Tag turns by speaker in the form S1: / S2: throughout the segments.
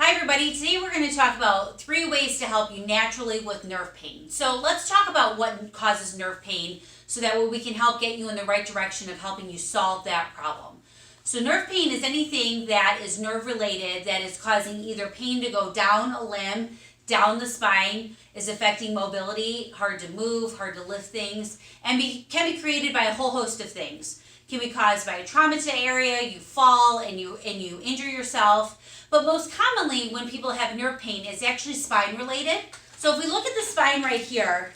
S1: Hi everybody, today we're going to talk about 3 ways to help you naturally with nerve pain. So let's talk about what causes nerve pain so that way we can help get you in the right direction of helping you solve that problem. So nerve pain is anything that is nerve related that is causing either pain to go down a limb, down the spine, is affecting mobility, hard to move, hard to lift things, and can be created by a whole host of things. Can be caused by a traumatic area, you fall and you injure yourself. But most commonly when people have nerve pain, it's actually spine related. So if we look at the spine right here,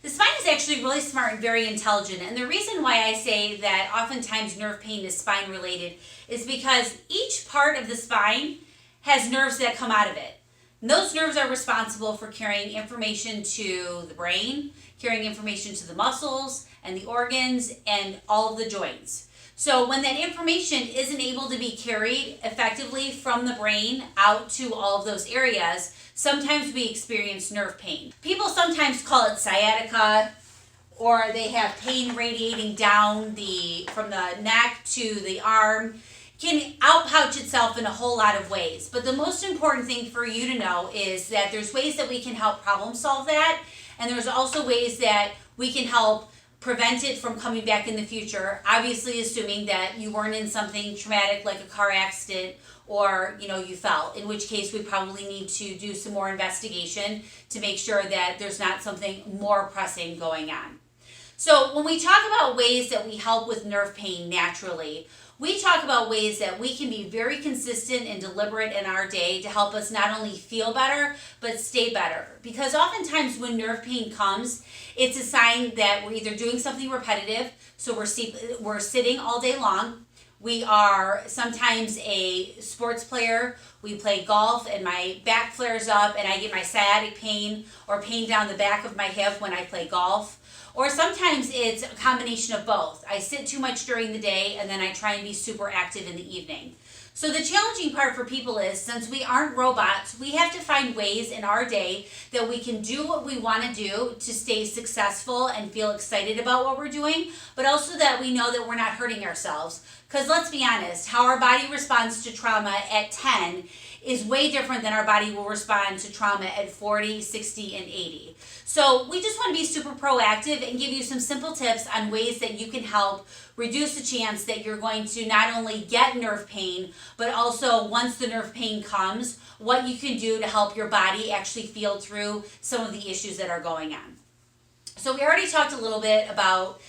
S1: the spine is actually really smart and very intelligent. And the reason why I say that oftentimes nerve pain is spine related is because each part of the spine has nerves that come out of it. And those nerves are responsible for carrying information to the brain, carrying information to the muscles and the organs and all of the joints. So when that information isn't able to be carried effectively from the brain out to all of those areas, sometimes we experience nerve pain. People sometimes call it sciatica, or they have pain radiating down from the neck to the arm. Can outpouch itself in a whole lot of ways. But the most important thing for you to know is that there's ways that we can help problem solve that, and there's also ways that we can help prevent it from coming back in the future, obviously assuming that you weren't in something traumatic like a car accident or you fell, in which case we probably need to do some more investigation to make sure that there's not something more pressing going on. So when we talk about ways that we help with nerve pain naturally, we talk about ways that we can be very consistent and deliberate in our day to help us not only feel better, but stay better. Because oftentimes when nerve pain comes, it's a sign that we're either doing something repetitive, so we're sitting all day long. We are sometimes a sports player. We play golf and my back flares up and I get my sciatic pain or pain down the back of my hip when I play golf. Or sometimes it's a combination of both. I sit too much during the day and then I try and be super active in the evening. So the challenging part for people is, since we aren't robots, we have to find ways in our day that we can do what we want to do to stay successful and feel excited about what we're doing, but also that we know that we're not hurting ourselves. Because let's be honest, how our body responds to trauma at 10 is way different than our body will respond to trauma at 40, 60, and 80. So we just want to be super proactive and give you some simple tips on ways that you can help reduce the chance that you're going to not only get nerve pain, but also once the nerve pain comes, what you can do to help your body actually feel through some of the issues that are going on. So we already talked a little bit about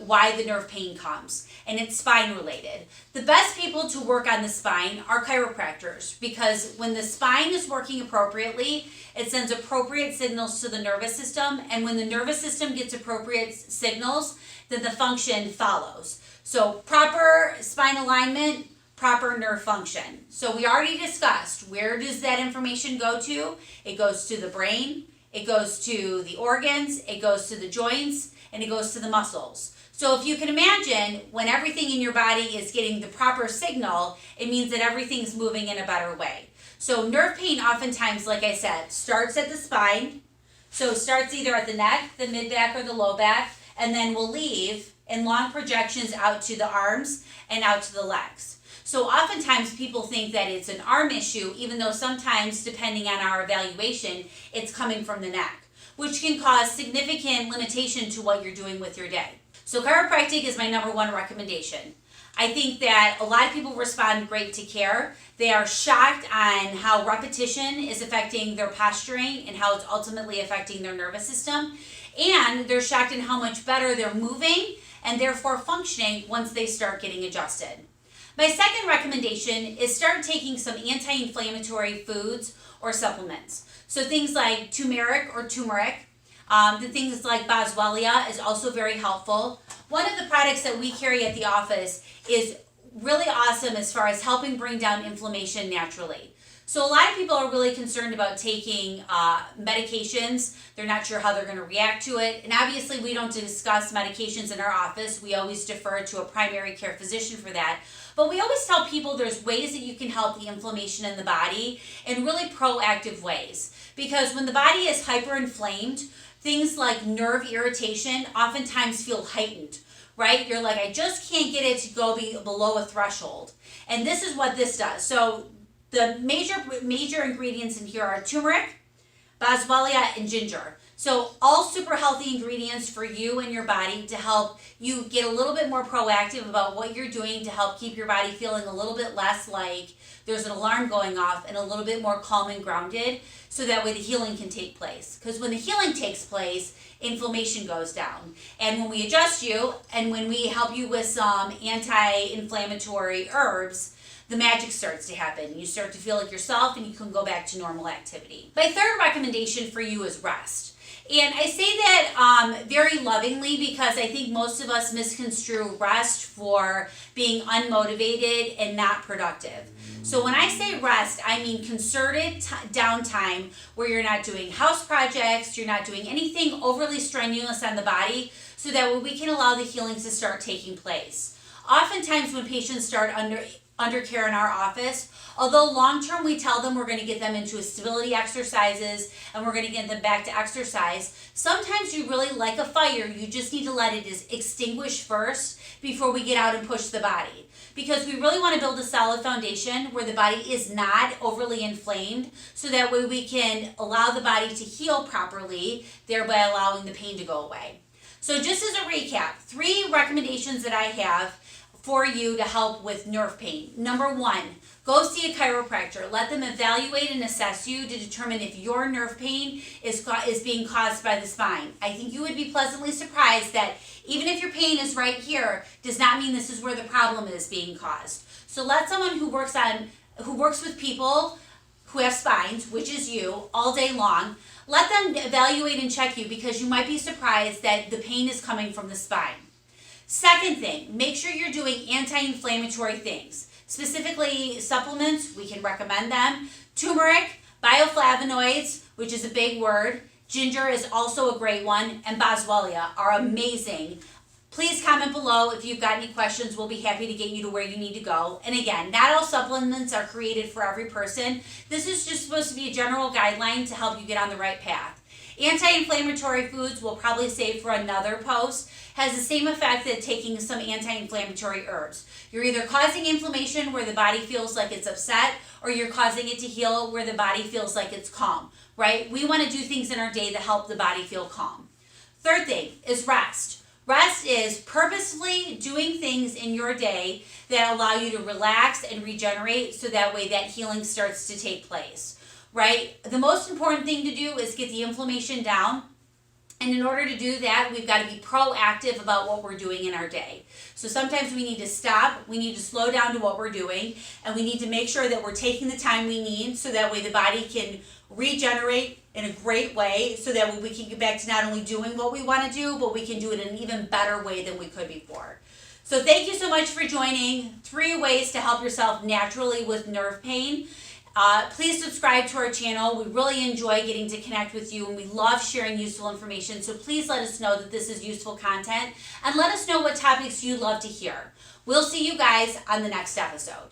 S1: why the nerve pain comes, and it's spine related. The best people to work on the spine are chiropractors, because when the spine is working appropriately, it sends appropriate signals to the nervous system, and when the nervous system gets appropriate signals, then the function follows. So proper spine alignment, proper nerve function. So we already discussed, where does that information go to? It goes to the brain, it goes to the organs, it goes to the joints, and it goes to the muscles. So if you can imagine, when everything in your body is getting the proper signal, it means that everything's moving in a better way. So nerve pain oftentimes, like I said, starts at the spine. So it starts either at the neck, the mid-back, or the low back, and then will leave in long projections out to the arms and out to the legs. So oftentimes people think that it's an arm issue, even though sometimes, depending on our evaluation, it's coming from the neck, which can cause significant limitation to what you're doing with your day. So chiropractic is my number 1 recommendation. I think that a lot of people respond great to care. They are shocked on how repetition is affecting their posturing and how it's ultimately affecting their nervous system. And they're shocked in how much better they're moving and therefore functioning once they start getting adjusted. My second recommendation is start taking some anti-inflammatory foods or supplements. So things like turmeric, the things like boswellia is also very helpful. One of the products that we carry at the office is really awesome as far as helping bring down inflammation naturally. So a lot of people are really concerned about taking medications. They're not sure how they're going to react to it. And obviously we don't discuss medications in our office. We always defer to a primary care physician for that. But we always tell people there's ways that you can help the inflammation in the body in really proactive ways. Because when the body is hyperinflamed, things like nerve irritation oftentimes feel heightened, right? You're like, I just can't get it to go below a threshold. And this is what this does. So The major ingredients in here are turmeric, boswellia, and ginger. So all super healthy ingredients for you and your body to help you get a little bit more proactive about what you're doing to help keep your body feeling a little bit less like there's an alarm going off and a little bit more calm and grounded, so that way the healing can take place. Because when the healing takes place, inflammation goes down. And when we adjust you and when we help you with some anti-inflammatory herbs, the magic starts to happen. You start to feel like yourself and you can go back to normal activity. My third recommendation for you is rest. And I say that very lovingly because I think most of us misconstrue rest for being unmotivated and not productive. So when I say rest, I mean concerted downtime where you're not doing house projects, you're not doing anything overly strenuous on the body, so that we can allow the healing to start taking place. Oftentimes when patients start under care in our office, although long term we tell them we're going to get them into stability exercises and we're going to get them back to exercise, sometimes you really, like a fire, you just need to let it extinguish first before we get out and push the body. Because we really want to build a solid foundation where the body is not overly inflamed, so that way we can allow the body to heal properly, thereby allowing the pain to go away. So just as a recap, 3 recommendations that I have for you to help with nerve pain. Number 1, go see a chiropractor. Let them evaluate and assess you to determine if your nerve pain is being caused by the spine. I think you would be pleasantly surprised that even if your pain is right here, does not mean this is where the problem is being caused. So let someone who works with people who have spines, which is you, all day long, let them evaluate and check you, because you might be surprised that the pain is coming from the spine. Second thing, make sure you're doing anti-inflammatory things. Specifically supplements, we can recommend them. Turmeric, bioflavonoids, which is a big word. Ginger is also a great one, and boswellia are amazing. Please comment below if you've got any questions. We'll be happy to get you to where you need to go. And again, not all supplements are created for every person. This is just supposed to be a general guideline to help you get on the right path. Anti-inflammatory foods, we'll probably save for another post, has the same effect that taking some anti-inflammatory herbs. You're either causing inflammation where the body feels like it's upset, or you're causing it to heal where the body feels like it's calm, right? We want to do things in our day that help the body feel calm. Third thing is rest. Rest is purposefully doing things in your day that allow you to relax and regenerate, so that way that healing starts to take place, right? The most important thing to do is get the inflammation down. And in order to do that, we've got to be proactive about what we're doing in our day. So sometimes we need to stop, we need to slow down to what we're doing, and we need to make sure that we're taking the time we need, so that way the body can regenerate in a great way, so that we can get back to not only doing what we want to do, but we can do it in an even better way than we could before. So thank you so much for joining. 3 ways to help yourself naturally with nerve pain. Please subscribe to our channel. We really enjoy getting to connect with you, and we love sharing useful information. So please let us know that this is useful content, and let us know what topics you'd love to hear. We'll see you guys on the next episode.